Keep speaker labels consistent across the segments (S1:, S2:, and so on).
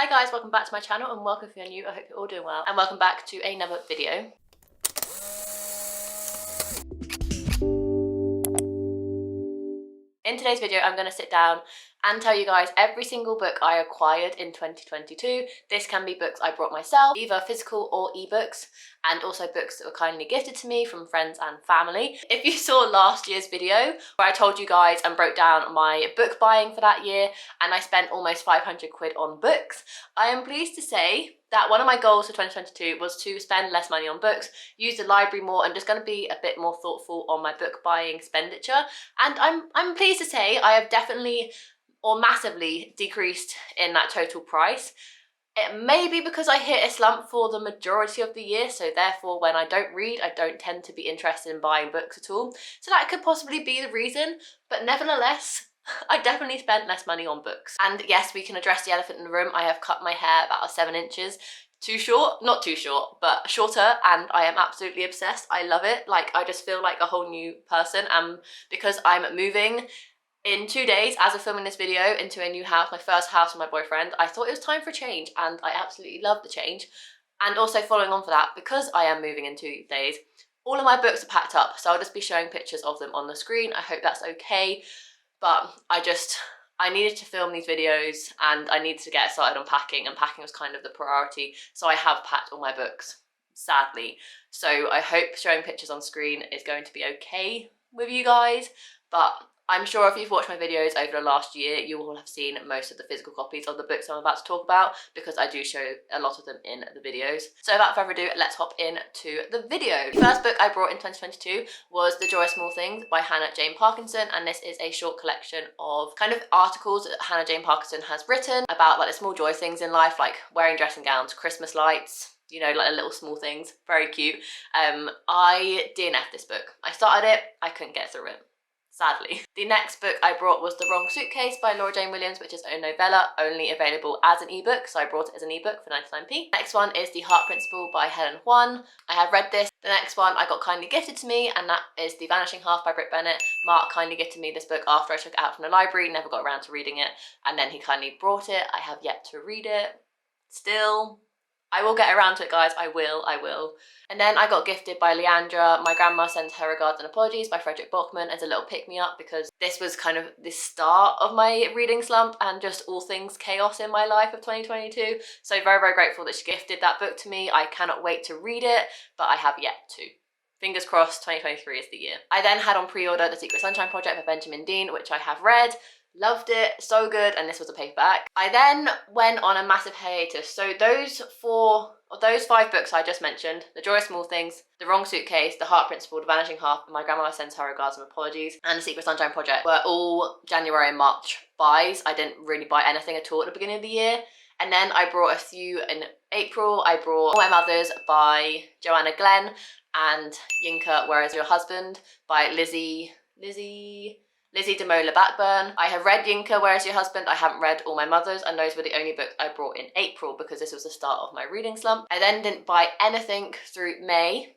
S1: Hi guys, welcome back to my channel and welcome if you're new. I hope you're all doing well and welcome back to another video. In today's video, I'm going to sit down and tell you guys every single book I acquired in 2022. This can be books I brought myself, either physical or ebooks, and also books that were kindly gifted to me from friends and family. If you saw last year's video where I told you guys and broke down my book buying for that year and I spent almost 500 quid on books, I am pleased to say that one of my goals for 2022 was to spend less money on books, use the library more, and just going to be a bit more thoughtful on my book buying expenditure. And I'm pleased to say I have definitely or massively decreased in that total price. It may be because I hit a slump for the majority of the year, so therefore when I don't read, I don't tend to be interested in buying books at all. So that could possibly be the reason, but nevertheless, I definitely spent less money on books. And yes, we can address the elephant in the room. I have cut my hair about 7 inches. Too short? Not too short, but shorter, and I am absolutely obsessed. I love it. Like, I just feel like a whole new person. And because I'm moving in 2 days, as of filming this video, into a new house, my first house with my boyfriend, I thought it was time for a change, and I absolutely love the change. And also following on for that, because I am moving in 2 days, all of my books are packed up, so I'll just be showing pictures of them on the screen. I hope that's okay. But I needed to film these videos and I needed to get started on packing, and packing was kind of the priority. So I have packed all my books, sadly. So I hope showing pictures on screen is going to be okay with you guys. But I'm sure if you've watched my videos over the last year, you will have seen most of the physical copies of the books I'm about to talk about, because I do show a lot of them in the videos. So without further ado, let's hop into the video. The first book I brought in 2022 was The Joy of Small Things by Hannah Jane Parkinson, and this is a short collection of kind of articles that Hannah Jane Parkinson has written about like the small joy things in life, like wearing dressing gowns, Christmas lights, you know, like the little small things. Very cute. I DNF'd this book. I started it, I couldn't get through it, sadly. The next book I brought was The Wrong Suitcase by Laura Jane Williams, which is a novella only available as an ebook, so I brought it as an ebook for 99p. Next one is The Heart Principle by Helen Huan. I have read this. The next one I got kindly gifted to me, and that is The Vanishing Half by Britt Bennett. Mark kindly gifted me this book after I took it out from the library, never got around to reading it, and then he kindly brought it. I have yet to read it. Still, I will get around to it, guys. I will. And then I got gifted by Leandra My Grandma Sends Her Regards and Apologies by Frederick Bachman as a little pick-me-up, because this was kind of the start of my reading slump and just all things chaos in my life of 2022. So very, very grateful that she gifted that book to me. I cannot wait to read it, but I have yet to. Fingers crossed 2023 is the year. I then had on pre-order The Secret Sunshine Project by Benjamin Dean, which I have read. Loved it, so good, and this was a paperback. I then went on a massive hiatus. So those 5 books I just mentioned, The Joy of Small Things, The Wrong Suitcase, The Heart Principle, The Vanishing Half, My Grandma Sends Her Regards and Apologies, and The Secret Sunshine Project were all January and March buys. I didn't really buy anything at all at the beginning of the year. And then I brought a few in April. I brought All My Mothers by Joanna Glenn and Yinka, Where Is Your Husband by Lizzie DeMola Blackburn. I have read Yinka, Where Is Your Husband? I haven't read All My Mothers, and those were the only books I brought in April because this was the start of my reading slump. I then didn't buy anything through May,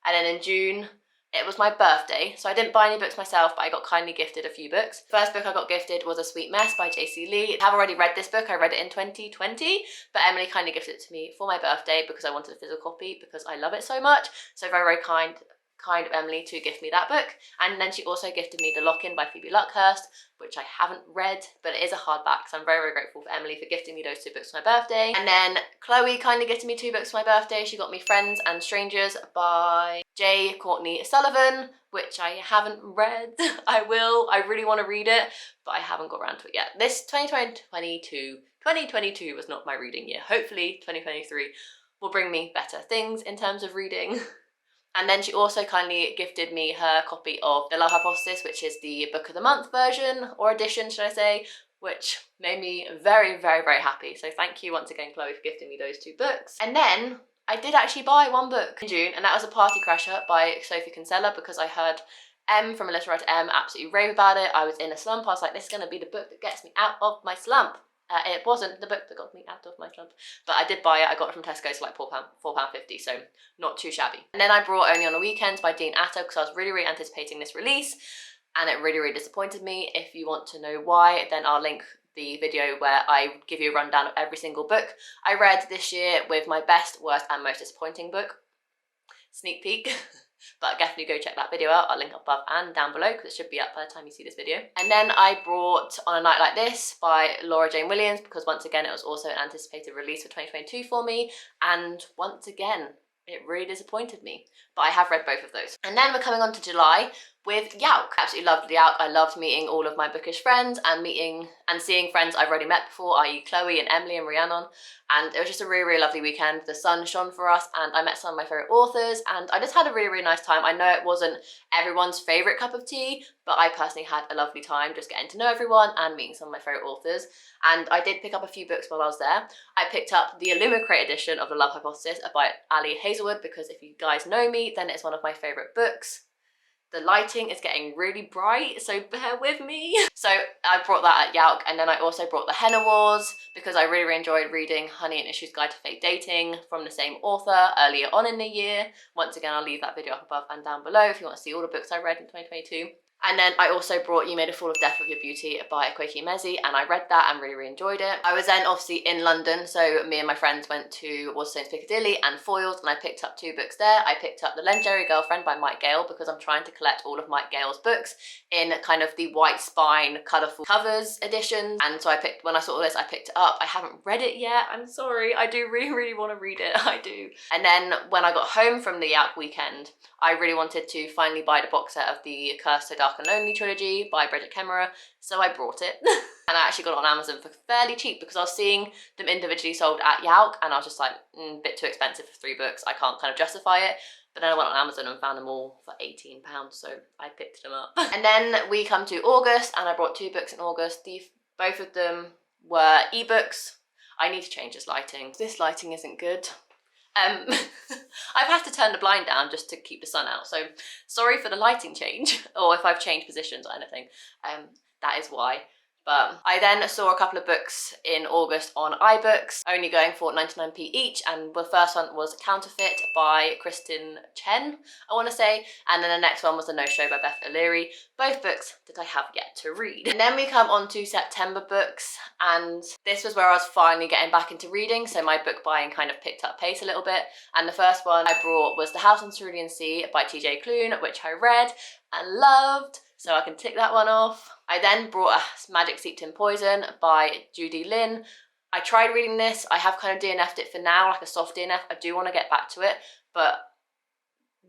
S1: and then in June it was my birthday, so I didn't buy any books myself, but I got kindly gifted a few books. First book I got gifted was A Sweet Mess by JC Lee. I have already read this book. I read it in 2020, but Emily kindly gifted it to me for my birthday because I wanted a physical copy because I love it so much. So very, very kind of Emily to gift me that book. And then she also gifted me The Lock-In by Phoebe Luckhurst, which I haven't read, but it is a hardback, so I'm very, very grateful for Emily for gifting me those 2 books for my birthday. And then Chloe kindly gifted me 2 books for my birthday. She got me Friends and Strangers by J. Courtney Sullivan, which I haven't read. I will. I really want to read it, but I haven't got around to it yet. This 2022 was not my reading year. Hopefully 2023 will bring me better things in terms of reading. And then she also kindly gifted me her copy of The Love Hypothesis, which is the book of the month version, or edition should I say, which made me very, very, very happy. So thank you once again, Chloe, for gifting me those 2 books. And then I did actually buy 1 book in June, and that was A Party Crasher by Sophie Kinsella, because I heard M from Melissa Writer M absolutely rave about it. I was in a slump. I was like, this is going to be the book that gets me out of my slump. It wasn't the book that got me out of my slump, but I did buy it. I got it from Tesco's for like £4.50, so not too shabby. And then I brought Only on the Weekends by Dean Atta because I was really, really anticipating this release, and it really, really disappointed me. If you want to know why, then I'll link the video where I give you a rundown of every single book I read this year with my best, worst and most disappointing book. Sneak peek. But definitely go check that video out. I'll link up above and down below because it should be up by the time you see this video. And then I brought On a Night Like This by Laura Jane Williams because once again it was also an anticipated release for 2022 for me, and once again it really disappointed me, but I have read both of those. And then we're coming on to July with Yauk. Absolutely loved Yauk. I loved meeting all of my bookish friends and meeting and seeing friends I've already met before, i.e. Chloe and Emily and Rhiannon, and it was just a really, really lovely weekend. The sun shone for us and I met some of my favourite authors and I just had a really, really nice time. I know it wasn't everyone's favourite cup of tea, but I personally had a lovely time just getting to know everyone and meeting some of my favourite authors. And I did pick up a few books while I was there. I picked up the Illumicrate edition of The Love Hypothesis by Ali Hazelwood because if you guys know me, then it's one of my favourite books. The lighting is getting really bright, so bear with me. So I brought that at Yauk, and then I also brought The Henna Wars because I really, really enjoyed reading Honey and Issue's Guide to Fake Dating from the same author earlier on in the year. Once again, I'll leave that video up above and down below if you want to see all the books I read in 2022. And then I also brought You Made a Fool of Death with Your Beauty by Akwaeke Emezi, and I read that and really, really enjoyed it. I was then obviously in London, so me and my friends went to Waterstones Piccadilly and Foyles, and I picked up 2 books there. I picked up The Legendary Girlfriend by Mike Gale because I'm trying to collect all of Mike Gale's books in kind of the white spine, colourful covers editions. And so when I saw all this, I picked it up. I haven't read it yet, I'm sorry. I do really, really want to read it, I do. And then when I got home from the Yauk weekend, I really wanted to finally buy the box set of the Cursed So Dark and Lonely trilogy by Bridget Kemmerer, so I brought it. And I actually got it on Amazon for fairly cheap because I was seeing them individually sold at Yauk and I was just like, a bit too expensive for 3 books, I can't kind of justify it. But then I went on Amazon and found them all for £18, so I picked them up. And then we come to August and I brought 2 books in August. Both of them were ebooks. I need to change this lighting. This lighting isn't good. I've had to turn the blind down just to keep the sun out, so sorry for the lighting change, or if I've changed positions or anything, that is why. But I then saw a couple of books in August on iBooks, only going for 99p each, and the first one was Counterfeit by Kristen Chen, I want to say, and then the next one was The No Show by Beth O'Leary, both books that I have yet to read. And then we come on to September books, and this was where I was finally getting back into reading, so my book buying kind of picked up pace a little bit, and the first one I brought was The House on Cerulean Sea by TJ Klune, which I read and loved, so I can tick that one off. I then brought Magic Steeped in Poison by Judy Lin. I tried reading this. I have kind of DNF'd it for now, like a soft DNF. I do want to get back to it, but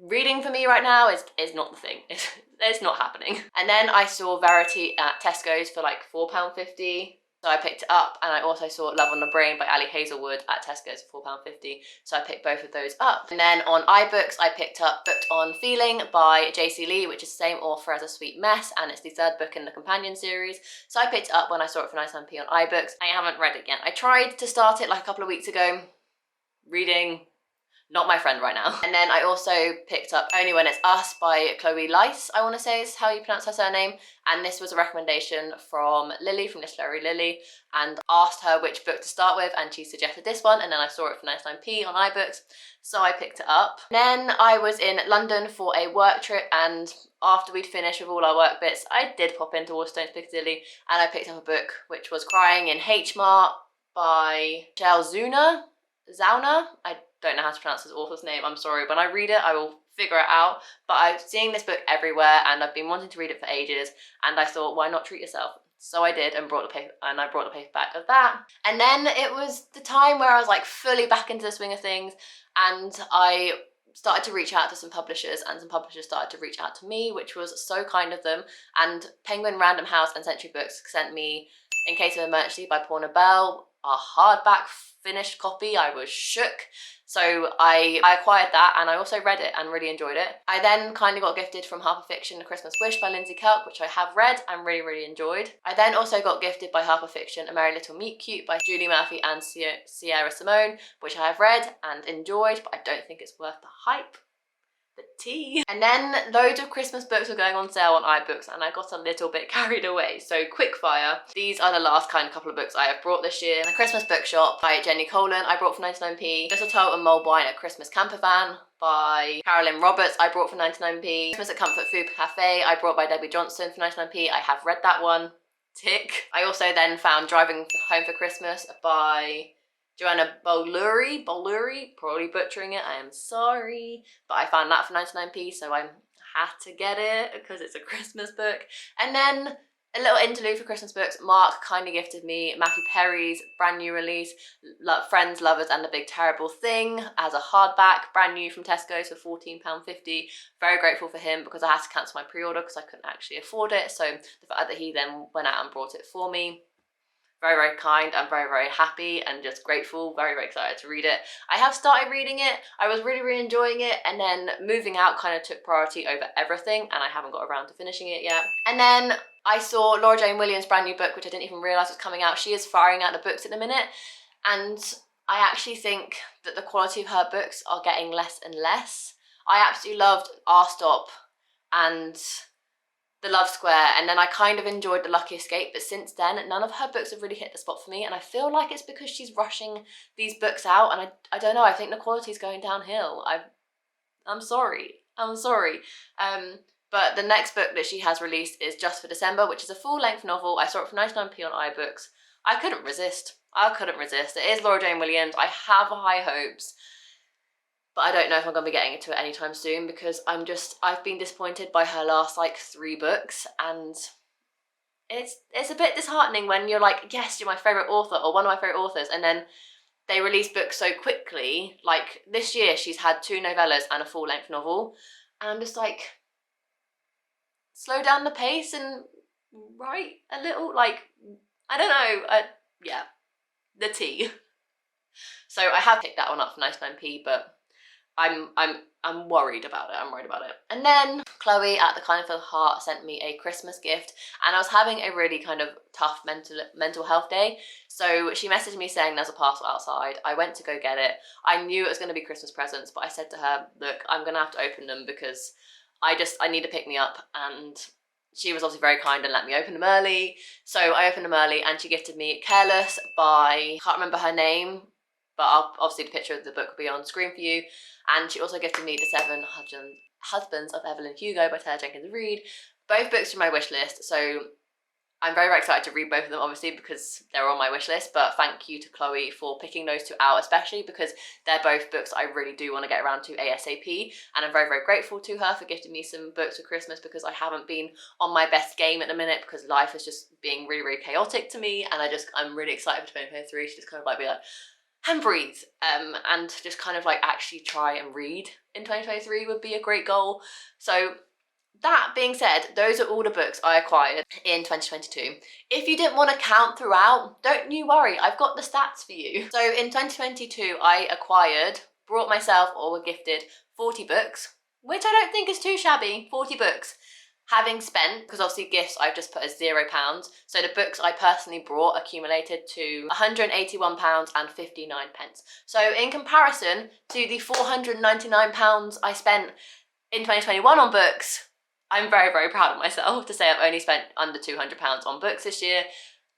S1: reading for me right now is not the thing. It's not happening. And then I saw Verity at Tesco's for like £4.50. So I picked it up, and I also saw Love on the Brain by Ali Hazelwood at Tesco's for £4.50, so I picked both of those up. And then on iBooks, I picked up Booked on Feeling by JC Lee, which is the same author as A Sweet Mess, and it's the 3rd book in the companion series. So I picked it up when I saw it for 99p on iBooks. I haven't read it yet. I tried to start it like a couple of weeks ago. Reading, not my friend right now. And then I also picked up Only When It's Us by Chloe Lice, I want to say is how you pronounce her surname. And this was a recommendation from Lily, from Literary Lily, and asked her which book to start with, and she suggested this one, and then I saw it for 99p on iBooks, so I picked it up. Then I was in London for a work trip, and after we'd finished with all our work bits, I did pop into Waterstones Piccadilly, and I picked up a book which was Crying in H Mart by Michelle Zauna. I don't know how to pronounce his author's name, I'm sorry. When I read it, I will figure it out. But I'm seeing this book everywhere, and I've been wanting to read it for ages, and I thought, why not treat yourself? So I did, and I brought the paperback of that. And then it was the time where I was like fully back into the swing of things, and I started to reach out to some publishers, and some publishers started to reach out to me, which was so kind of them. And Penguin Random House and Century Books sent me In Case of Emergency by Paul Nobel, a hardback finished copy. I was shook. So I acquired that, and I also read it and really enjoyed it. I then kindly got gifted from Harper Fiction A Christmas Wish by Lindsay Kelk, which I have read and really, really enjoyed. I then also got gifted by Harper Fiction A Merry Little Meet Cute by Julie Murphy and Sierra Simone, which I have read and enjoyed, but I don't think it's worth the hype. The tea. And then loads of Christmas books were going on sale on iBooks, and I got a little bit carried away. So quick fire. These are the last kind of couple of books I have brought this year. The Christmas Bookshop by Jenny Colin I brought for 99p. Mistletoe and Mulled Wine at Christmas Camper Van by Carolyn Roberts I brought for 99p. Christmas at Comfort Food Cafe I brought by Debbie Johnson for 99p. I have read that one. Tick. I also then found Driving Home for Christmas by Joanna Boluri, probably butchering it, I am sorry. But I found that for 99p, so I had to get it because it's a Christmas book. And then a little interlude for Christmas books. Mark kindly gifted me Matthew Perry's brand new release, Friends, Lovers and the Big Terrible Thing, as a hardback, brand new from Tesco's for £14.50. Very grateful for him because I had to cancel my pre-order because I couldn't actually afford it. So the fact that he then went out and brought it for me, very, very kind. I'm very, very happy and just grateful, very, very excited to read it. I have started reading it. I was really, really enjoying it, and then moving out kind of took priority over everything, and I haven't got around to finishing it yet. And then I saw Laura Jane Williams' brand new book, which I didn't even realise was coming out. She is firing out the books at the minute, and I actually think that the quality of her books are getting less and less. I absolutely loved Our Stop and The Love Square, and then I kind of enjoyed The Lucky Escape, but since then none of her books have really hit the spot for me, and I feel like it's because she's rushing these books out, and I don't know, I think the quality's going downhill. I'm sorry. But the next book that she has released is Just for December, which is a full-length novel. I saw it for 99p on iBooks. I couldn't resist. It is Laura Jane Williams. I have high hopes, but I don't know if I'm gonna be getting into it anytime soon because I've been disappointed by her last like 3 books, and it's a bit disheartening when you're like, yes, you're my favourite author or one of my favourite authors, and then they release books so quickly. Like this year she's had 2 novellas and a full-length novel, and I'm just like, slow down the pace and write a little, like, I don't know, yeah, the tea. So I have picked that one up for 99p, but I'm worried about it. And then Chloe at the Kindness of the Heart sent me a Christmas gift, and I was having a really kind of tough mental health day. So she messaged me saying there's a parcel outside. I went to go get it. I knew it was going to be Christmas presents, but I said to her, look, I'm going to have to open them because I need to pick me up. And she was obviously very kind and let me open them early. So I opened them early, and she gifted me Careless by, can't remember her name, but obviously the picture of the book will be on screen for you. And she also gifted me The 7 Husbands of Evelyn Hugo by Taylor Jenkins Reid. Both books from my wish list, so I'm very, very excited to read both of them, obviously, because they're on my wish list. But thank you to Chloe for picking those 2 out, especially because they're both books I really do want to get around to ASAP. And I'm very, very grateful to her for gifting me some books for Christmas because I haven't been on my best game at the minute because life is just being really, really chaotic to me. And I'm really excited for 2023 to just kind of like be like, and breathe, and just kind of like actually try and read in 2023 would be a great goal. So that being said, those are all the books I acquired in 2022. If you didn't want to count throughout, don't you worry, I've got the stats for you. So in 2022, I brought myself or were gifted 40 books, which I don't think is too shabby, 40 books. Having spent, because obviously gifts I've just put as £0, so the books I personally brought accumulated to £181.59. So in comparison to the £499 I spent in 2021 on books, I'm very, very proud of myself to say I've only spent under £200 on books this year.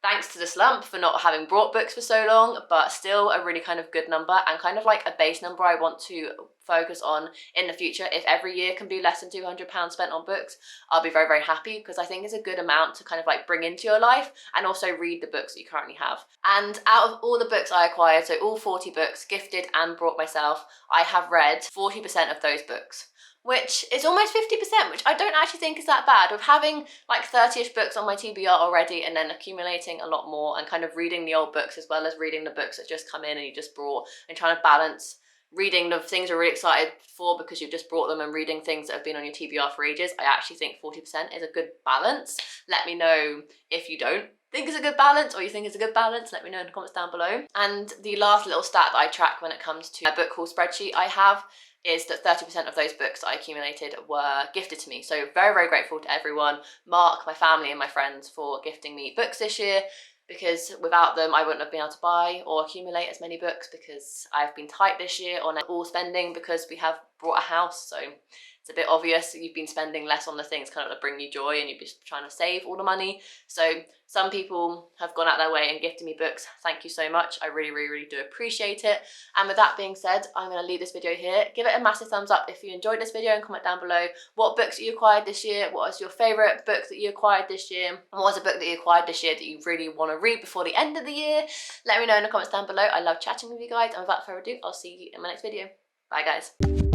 S1: Thanks to the slump for not having brought books for so long, but still a really kind of good number and kind of like a base number I want to focus on in the future. If every year can be less than £200 spent on books, I'll be very, very happy because I think it's a good amount to kind of like bring into your life and also read the books that you currently have. And out of all the books I acquired, so all 40 books, gifted and brought myself, I have read 40% of those books, which is almost 50%, which I don't actually think is that bad. With having like 30-ish books on my TBR already and then accumulating a lot more and kind of reading the old books as well as reading the books that just come in and you just brought, and trying to balance reading the things you're really excited for because you've just brought them and reading things that have been on your TBR for ages, I actually think 40% is a good balance. Let me know if you don't think it's a good balance or you think it's a good balance. Let me know in the comments down below. And the last little stat that I track when it comes to a book haul spreadsheet I have is that 30% of those books I accumulated were gifted to me. So very, very grateful to everyone, Mark, my family and my friends, for gifting me books this year, because without them I wouldn't have been able to buy or accumulate as many books because I've been tight this year on all spending because we have bought a house. So it's a bit obvious you've been spending less on the things kind of that bring you joy and you've been trying to save all the money. So some people have gone out their way and gifted me books. Thank you so much. I really, really, really do appreciate it. And with that being said, I'm going to leave this video here. Give it a massive thumbs up if you enjoyed this video and comment down below what books you acquired this year, what was your favourite book that you acquired this year, and what was a book that you acquired this year that you really want to read before the end of the year. Let me know in the comments down below. I love chatting with you guys, and without further ado, I'll see you in my next video. Bye guys.